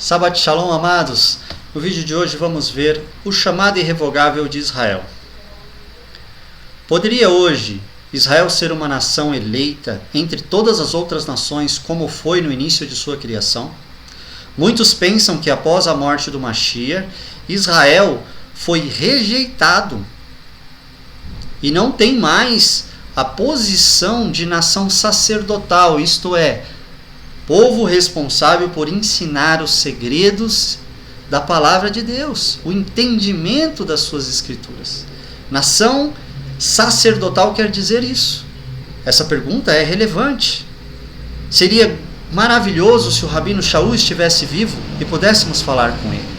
Shabbat Shalom, amados. No vídeo de hoje vamos ver o chamado irrevogável de Israel. Poderia hoje Israel ser uma nação eleita entre todas as outras nações como foi no início de sua criação? Muitos pensam que após a morte do Mashiach, Israel foi rejeitado e não tem mais a posição de nação sacerdotal, isto é, povo responsável por ensinar os segredos da palavra de Deus, o entendimento das suas escrituras. Nação sacerdotal quer dizer isso. Essa pergunta é relevante. Seria maravilhoso se o Rabino Shaul estivesse vivo e pudéssemos falar com ele.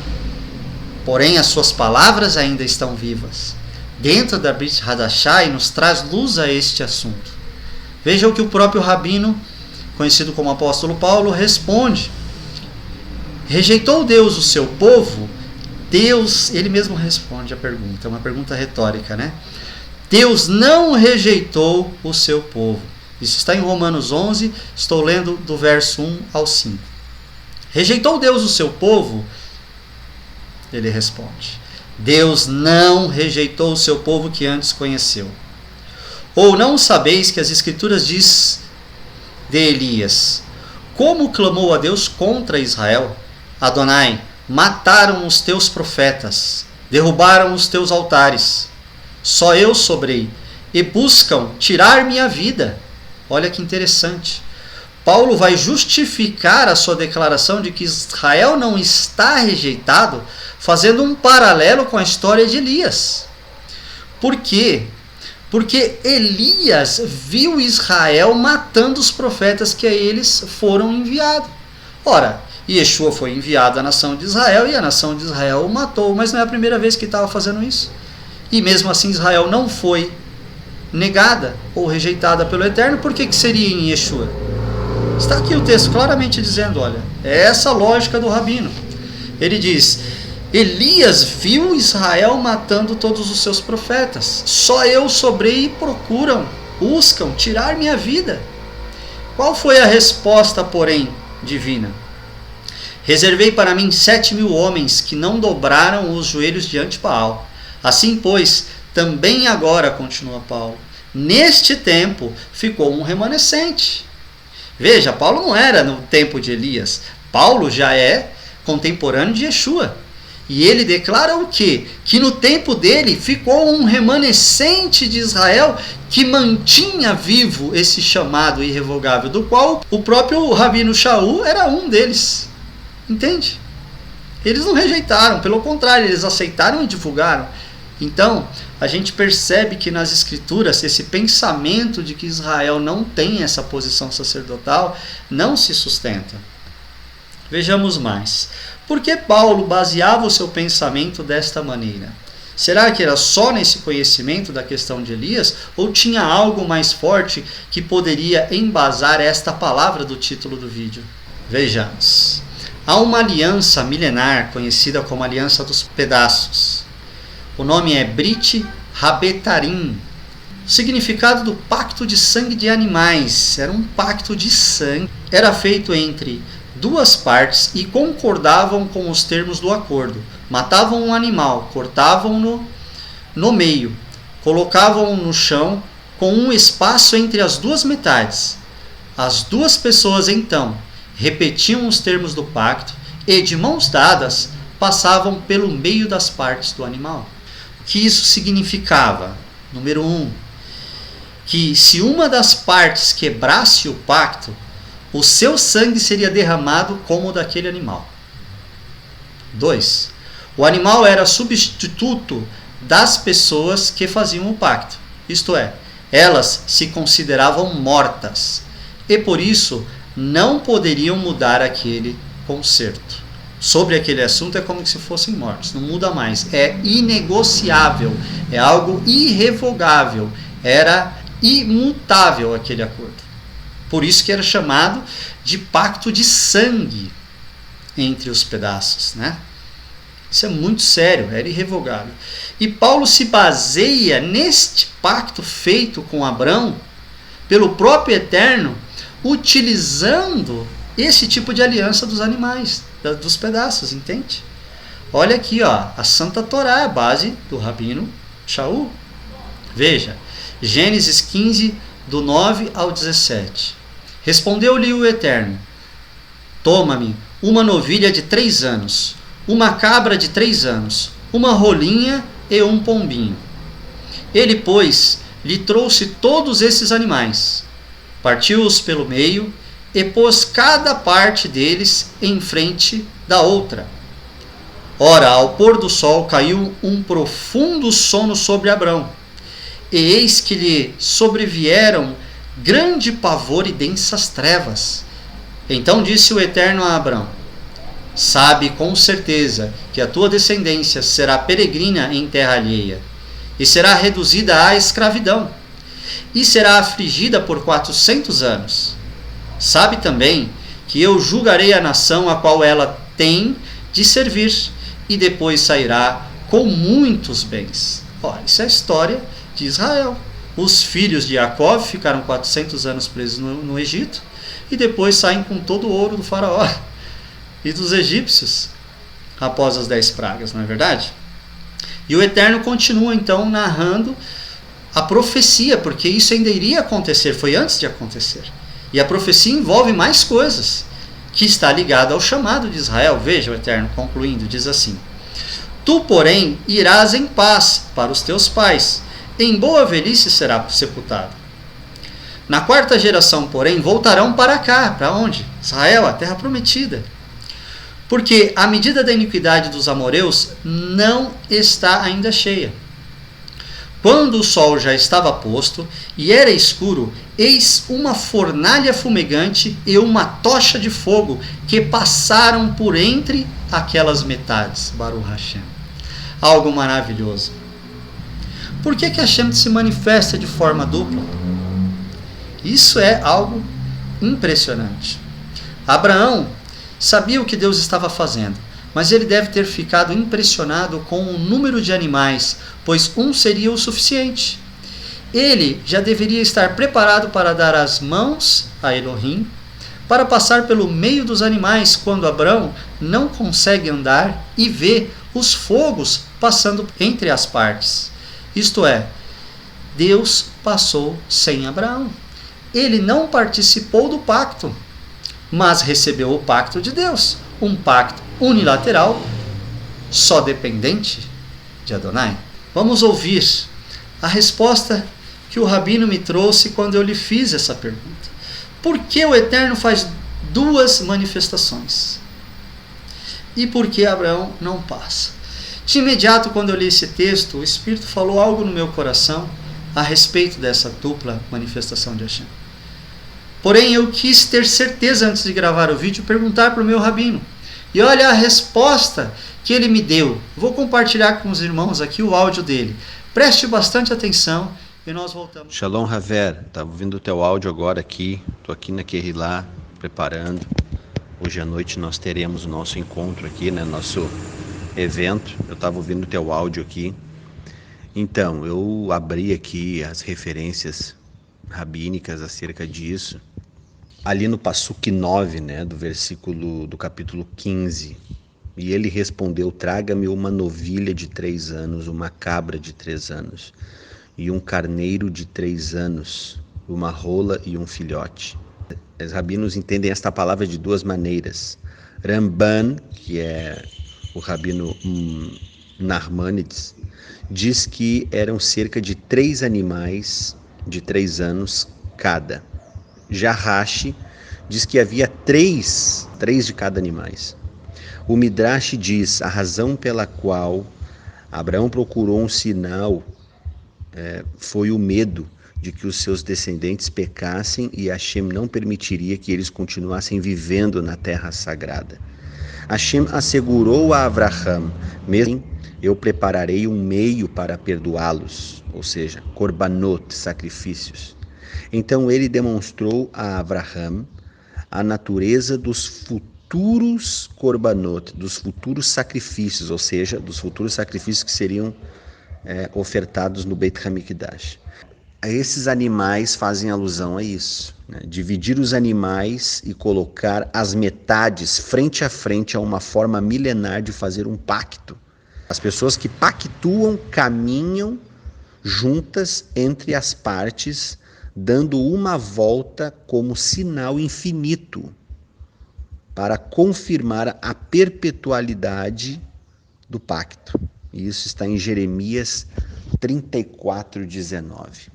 Porém, as suas palavras ainda estão vivas dentro da Brit Hadashah e nos traz luz a este assunto. Veja o que o próprio Rabino, conhecido como apóstolo Paulo, responde. Rejeitou Deus o seu povo? Deus, ele mesmo responde a pergunta, é uma pergunta retórica, né? Deus não rejeitou o seu povo. Isso está em Romanos 11, estou lendo do verso 1 ao 5. Rejeitou Deus o seu povo? Ele responde: Deus não rejeitou o seu povo que antes conheceu. Ou não sabeis que as Escrituras diz de Elias: como clamou a Deus contra Israel? Adonai, mataram os teus profetas, derrubaram os teus altares. Só eu sobrei, e buscam tirar minha vida. Olha que interessante. Paulo vai justificar a sua declaração de que Israel não está rejeitado, fazendo um paralelo com a história de Elias. Por quê? Porque Elias viu Israel matando os profetas que a eles foram enviados. Ora, Yeshua foi enviado à nação de Israel e a nação de Israel o matou, mas não é a primeira vez que estava fazendo isso. E mesmo assim Israel não foi negada ou rejeitada pelo Eterno. Por que seria em Yeshua? Está aqui o texto claramente dizendo, olha, é essa lógica do Rabino. Ele diz: Elias viu Israel matando todos os seus profetas. Só eu sobrei e buscam tirar minha vida. Qual foi a resposta, porém, divina? Reservei para mim 7.000 homens que não dobraram os joelhos diante de Baal. Assim, pois, também agora, continua Paulo, neste tempo ficou um remanescente. Veja, Paulo não era no tempo de Elias. Paulo já é contemporâneo de Yeshua. E ele declara o quê? Que no tempo dele ficou um remanescente de Israel que mantinha vivo esse chamado irrevogável, do qual o próprio Rabino Shaul era um deles. Entende? Eles não rejeitaram, pelo contrário, eles aceitaram e divulgaram. Então, a gente percebe que nas Escrituras esse pensamento de que Israel não tem essa posição sacerdotal não se sustenta. Vejamos mais. Por que Paulo baseava o seu pensamento desta maneira? Será que era só nesse conhecimento da questão de Elias ou tinha algo mais forte que poderia embasar esta palavra do título do vídeo? Vejamos. Há uma aliança milenar conhecida como Aliança dos Pedaços. O nome é Brit Habetarim. O significado do pacto de sangue de animais. Era um pacto de sangue. Era feito entre duas partes e concordavam com os termos do acordo. Matavam um animal, cortavam-no no meio, colocavam-o no chão com um espaço entre as duas metades. As duas pessoas então repetiam os termos do pacto e, de mãos dadas, passavam pelo meio das partes do animal. O que isso significava? Número 1, que se uma das partes quebrasse o pacto, o seu sangue seria derramado como o daquele animal. 2, o animal era substituto das pessoas que faziam o pacto. Isto é, elas se consideravam mortas e por isso não poderiam mudar aquele concerto. Sobre aquele assunto é como se fossem mortos, não muda mais, é inegociável, é algo irrevogável, era imutável aquele acordo. Por isso que era chamado de pacto de sangue entre os pedaços, né? Isso é muito sério, era irrevogável. E Paulo se baseia neste pacto feito com Abrão pelo próprio Eterno, utilizando esse tipo de aliança dos animais. dos pedaços, entende? Olha aqui, ó, a Santa Torá é a base do Rabino Shaul. Veja, Gênesis 15, do 9 ao 17. Respondeu-lhe o Eterno: toma-me uma novilha de 3 anos, uma cabra de 3 anos, uma rolinha e um pombinho. Ele, pois, lhe trouxe todos esses animais, partiu-os pelo meio e pôs cada parte deles em frente da outra. Ora, ao pôr do sol caiu um profundo sono sobre Abrão, e eis que lhe sobrevieram grande pavor e densas trevas. Então disse o Eterno a Abrão: sabe com certeza que a tua descendência será peregrina em terra alheia, e será reduzida à escravidão, e será afligida por 400 anos. Sabe também que eu julgarei a nação a qual ela tem de servir, e depois sairá com muitos bens. Olha, isso é a história de Israel. Os filhos de Jacó ficaram 400 anos presos no Egito, e depois saem com todo o ouro do faraó e dos egípcios, após as 10 pragas, não é verdade? E o Eterno continua então narrando a profecia, porque isso ainda iria acontecer, foi antes de acontecer. E a profecia envolve mais coisas, que está ligada ao chamado de Israel. Veja o Eterno concluindo, diz assim: tu, porém, irás em paz para os teus pais, em boa velhice será sepultado. Na 4ª geração, porém, voltarão para cá. Para onde? Israel, a terra prometida. Porque a medida da iniquidade dos amoreus não está ainda cheia. Quando o sol já estava posto e era escuro, eis uma fornalha fumegante e uma tocha de fogo que passaram por entre aquelas metades. Baruch Hashem. Algo maravilhoso. Por que Hashem se manifesta de forma dupla? Isso é algo impressionante. Abraão sabia o que Deus estava fazendo, mas ele deve ter ficado impressionado com o número de animais, pois um seria o suficiente. Ele já deveria estar preparado para dar as mãos a Elohim, para passar pelo meio dos animais, quando Abraão não consegue andar e vê os fogos passando entre as partes. Isto é, Deus passou sem Abraão. Ele não participou do pacto, mas recebeu o pacto de Deus, um pacto unilateral, só dependente de Adonai. Vamos ouvir a resposta que o Rabino me trouxe quando eu lhe fiz essa pergunta. Por que o Eterno faz 2 manifestações? E por que Abraão não passa? De imediato, quando eu li esse texto, o Espírito falou algo no meu coração a respeito dessa dupla manifestação de Hashem. Porém, eu quis ter certeza antes de gravar o vídeo, perguntar para o meu rabino. E olha a resposta que ele me deu. Vou compartilhar com os irmãos aqui o áudio dele. Preste bastante atenção e nós voltamos. Shalom, Haver. Estava ouvindo o teu áudio agora aqui. Estou aqui na Kehilá, preparando. Hoje à noite nós teremos o nosso encontro aqui, né? Nosso evento. Eu estava ouvindo o teu áudio aqui. Então, eu abri aqui as referências rabínicas acerca disso. Ali no Passuque 9, né, do capítulo 15. E ele respondeu: traga-me uma novilha de 3 anos, uma cabra de 3 anos, e um carneiro de 3 anos, uma rola e um filhote. Os rabinos entendem esta palavra de 2 maneiras. Ramban, que é o rabino Narmanides, diz que eram cerca de 3 animais de 3 anos cada. Já Rashi diz que havia 3 de cada animais. O Midrash diz: a razão pela qual Abraão procurou um sinal foi o medo de que os seus descendentes pecassem e Hashem não permitiria que eles continuassem vivendo na terra sagrada. Hashem assegurou a Abraham: mesmo eu prepararei um meio para perdoá-los, ou seja, korbanot, sacrifícios. Então ele demonstrou a Abraham a natureza dos futuros korbanot, dos futuros sacrifícios, ou seja, dos futuros sacrifícios que seriam ofertados no Beit HaMikdash. Esses animais fazem alusão a isso, né? Dividir os animais e colocar as metades frente a frente é uma forma milenar de fazer um pacto. As pessoas que pactuam caminham juntas entre as partes, dando uma volta como sinal infinito para confirmar a perpetualidade do pacto. E isso está em Jeremias 34:19.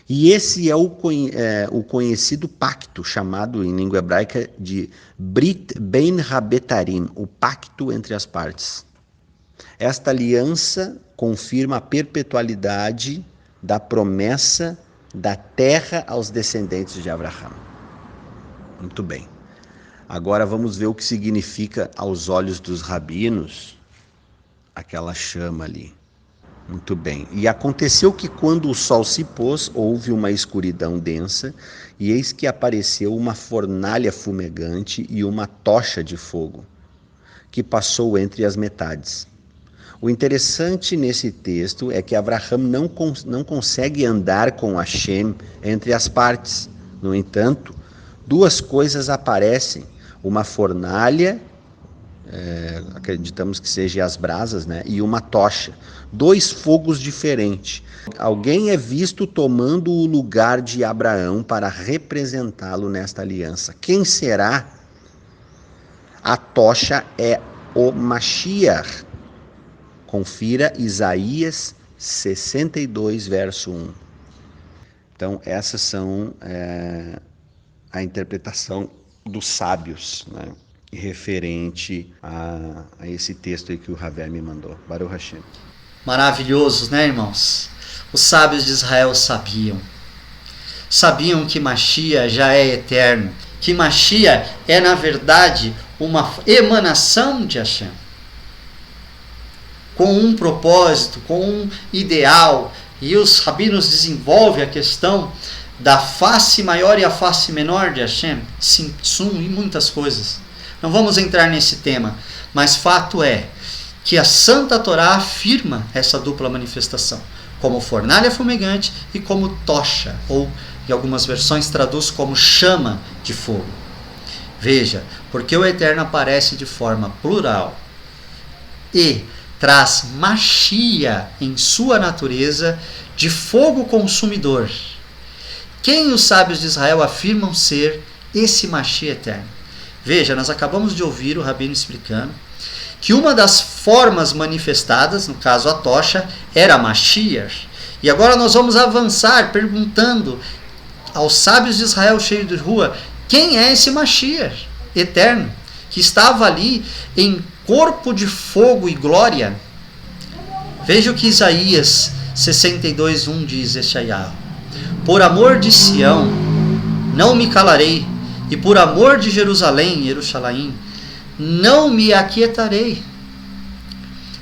E esse é o conhecido pacto, chamado em língua hebraica de Brit Ben Habetarim, o pacto entre as partes. Esta aliança confirma a perpetualidade da promessa da terra aos descendentes de Abraão. Muito bem. Agora vamos ver o que significa aos olhos dos rabinos aquela chama ali. Muito bem. E aconteceu que quando o sol se pôs, houve uma escuridão densa, e eis que apareceu uma fornalha fumegante e uma tocha de fogo, que passou entre as metades. O interessante nesse texto é que Abraão não consegue andar com Hashem entre as partes. No entanto, duas coisas aparecem. Uma fornalha, acreditamos que seja as brasas, né? E uma tocha. Dois fogos diferentes. Alguém é visto tomando o lugar de Abraão para representá-lo nesta aliança. Quem será? A tocha é o Mashiach. Confira Isaías 62, verso 1. Então, essas são a interpretação dos sábios, né, referente a esse texto aí que o Ravé me mandou. Baruch Hashem. Maravilhosos, né, irmãos? Os sábios de Israel sabiam que Mashiach já é eterno, que Mashiach é, na verdade, uma emanação de Hashem, com um propósito, com um ideal, e os rabinos desenvolvem a questão da face maior e a face menor de Hashem, Simtsum e muitas coisas. Não vamos entrar nesse tema, mas fato é que a Santa Torá afirma essa dupla manifestação, como fornalha fumegante e como tocha, ou em algumas versões traduz como chama de fogo. Veja, porque o Eterno aparece de forma plural e traz Mashiach em sua natureza de fogo consumidor. Quem os sábios de Israel afirmam ser esse Mashiach eterno? Veja, nós acabamos de ouvir o Rabino explicando que uma das formas manifestadas, no caso a tocha, era Mashiach. E agora nós vamos avançar perguntando aos sábios de Israel cheios de rua, quem é esse Mashiach eterno, que estava ali em corpo de fogo e glória? Veja o que Isaías 62:1 diz, Yeshayahu: por amor de Sião não me calarei, e por amor de Jerusalém, Jerusalém, não me aquietarei,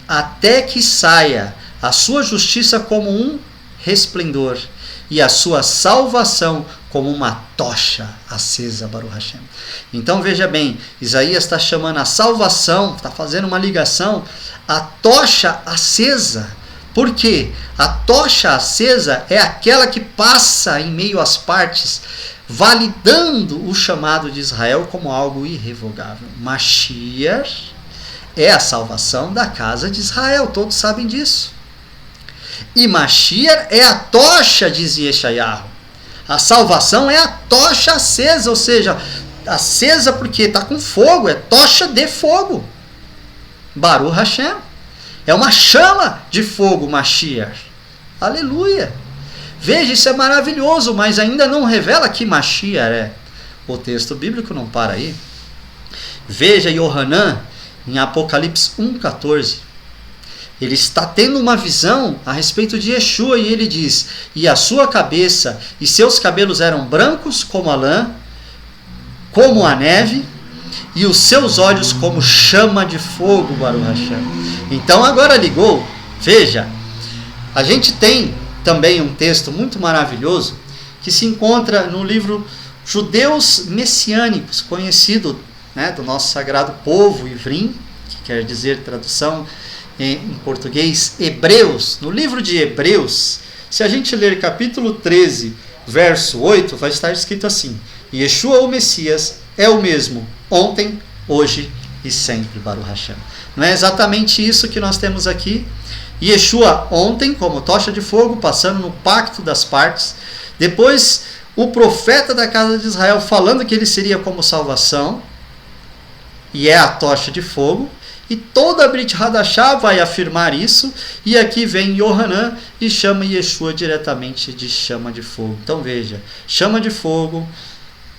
até que saia a sua justiça como um resplendor, e a sua salvação como uma tocha acesa, Baruch Hashem. Então veja bem, Isaías está chamando a salvação, está fazendo uma ligação, a tocha acesa. Por quê? A tocha acesa é aquela que passa em meio às partes, validando o chamado de Israel como algo irrevogável. Mashiach é a salvação da casa de Israel, todos sabem disso. E Mashiach é a tocha, dizia Yeshayahu. A salvação é a tocha acesa, ou seja, acesa porque está com fogo, é tocha de fogo. Baruch Hashem. É uma chama de fogo, Mashiach. Aleluia. Veja, isso é maravilhoso, mas ainda não revela que Mashiach é. O texto bíblico não para aí. Veja Yohanan, em Apocalipse 1,14. Ele está tendo uma visão a respeito de Yeshua e ele diz: e a sua cabeça e seus cabelos eram brancos como a lã, como a neve, e os seus olhos como chama de fogo, Baruch Hashem. Então agora ligou. Veja, a gente tem também um texto muito maravilhoso que se encontra no livro Judeus Messiânicos, conhecido, né, do nosso sagrado povo Ivrim, que quer dizer tradução em português, Hebreus. No livro de Hebreus, Se a gente ler capítulo 13, verso 8, vai estar escrito assim: Yeshua, o Messias, é o mesmo ontem, hoje e sempre, Baruch Hashem. Não é exatamente isso que nós temos aqui? Yeshua ontem, como tocha de fogo, passando no pacto das partes. Depois, o profeta da casa de Israel falando que ele seria como salvação, e é a tocha de fogo. E toda a Brit Hadashah vai afirmar isso. E aqui vem Yohanan e chama Yeshua diretamente de chama de fogo. Então veja, chama de fogo,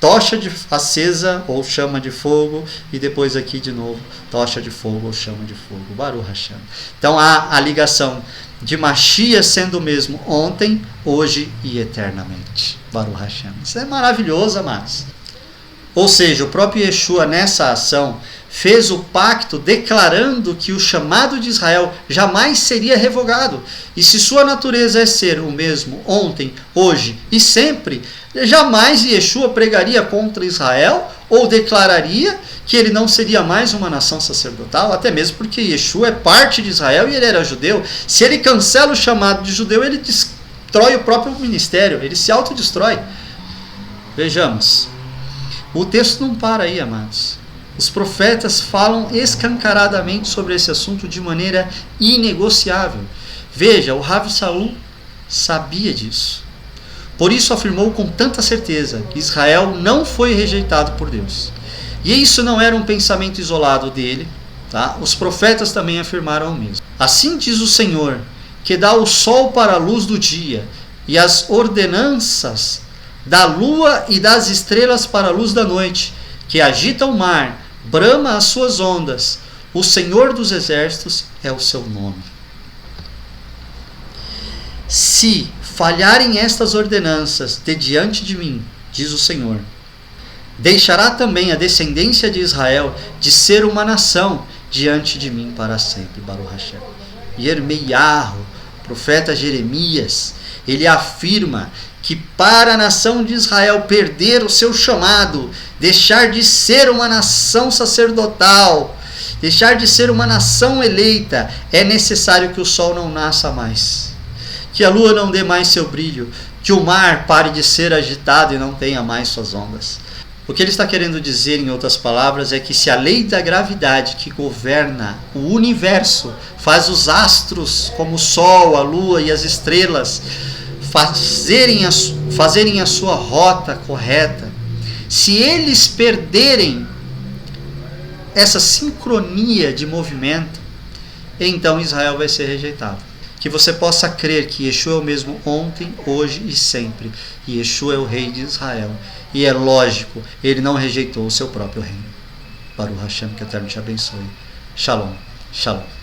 tocha acesa ou chama de fogo, e depois aqui de novo, tocha de fogo ou chama de fogo. Baruch Hashem. Então há a ligação de Mashiach sendo o mesmo ontem, hoje e eternamente. Baruch Hashem. Isso é maravilhoso, amados. Ou seja, o próprio Yeshua nessa ação fez o pacto declarando que o chamado de Israel jamais seria revogado. E se sua natureza é ser o mesmo ontem, hoje e sempre, jamais Yeshua pregaria contra Israel ou declararia que ele não seria mais uma nação sacerdotal, até mesmo porque Yeshua é parte de Israel e ele era judeu. Se ele cancela o chamado de judeu, ele destrói o próprio ministério, ele se autodestrói. Vejamos, o texto não para aí, amados. Os profetas falam escancaradamente sobre esse assunto de maneira inegociável. Veja, o Rav Saul sabia disso. Por isso afirmou com tanta certeza que Israel não foi rejeitado por Deus. E isso não era um pensamento isolado dele, tá? Os profetas também afirmaram o mesmo. Assim diz o Senhor, que dá o sol para a luz do dia, e as ordenanças da lua e das estrelas para a luz da noite, que agita o mar, brama as suas ondas, o Senhor dos exércitos é o seu nome. Se falharem estas ordenanças de diante de mim, diz o Senhor, deixará também a descendência de Israel de ser uma nação diante de mim para sempre. Baruch Hashem. Yermeiahu, profeta Jeremias, ele afirma que para a nação de Israel perder o seu chamado, deixar de ser uma nação sacerdotal, deixar de ser uma nação eleita, é necessário que o sol não nasça mais, que a lua não dê mais seu brilho, que o mar pare de ser agitado e não tenha mais suas ondas. O que ele está querendo dizer, em outras palavras, é que se a lei da gravidade que governa o universo faz os astros, como o sol, a lua e as estrelas, fazerem a sua rota correta, se eles perderem essa sincronia de movimento, então Israel vai ser rejeitado. Que você possa crer que Yeshua é o mesmo ontem, hoje e sempre. E Yeshua é o rei de Israel. E é lógico, ele não rejeitou o seu próprio reino. Baruch Hashem, que o Eterno te abençoe. Shalom. Shalom.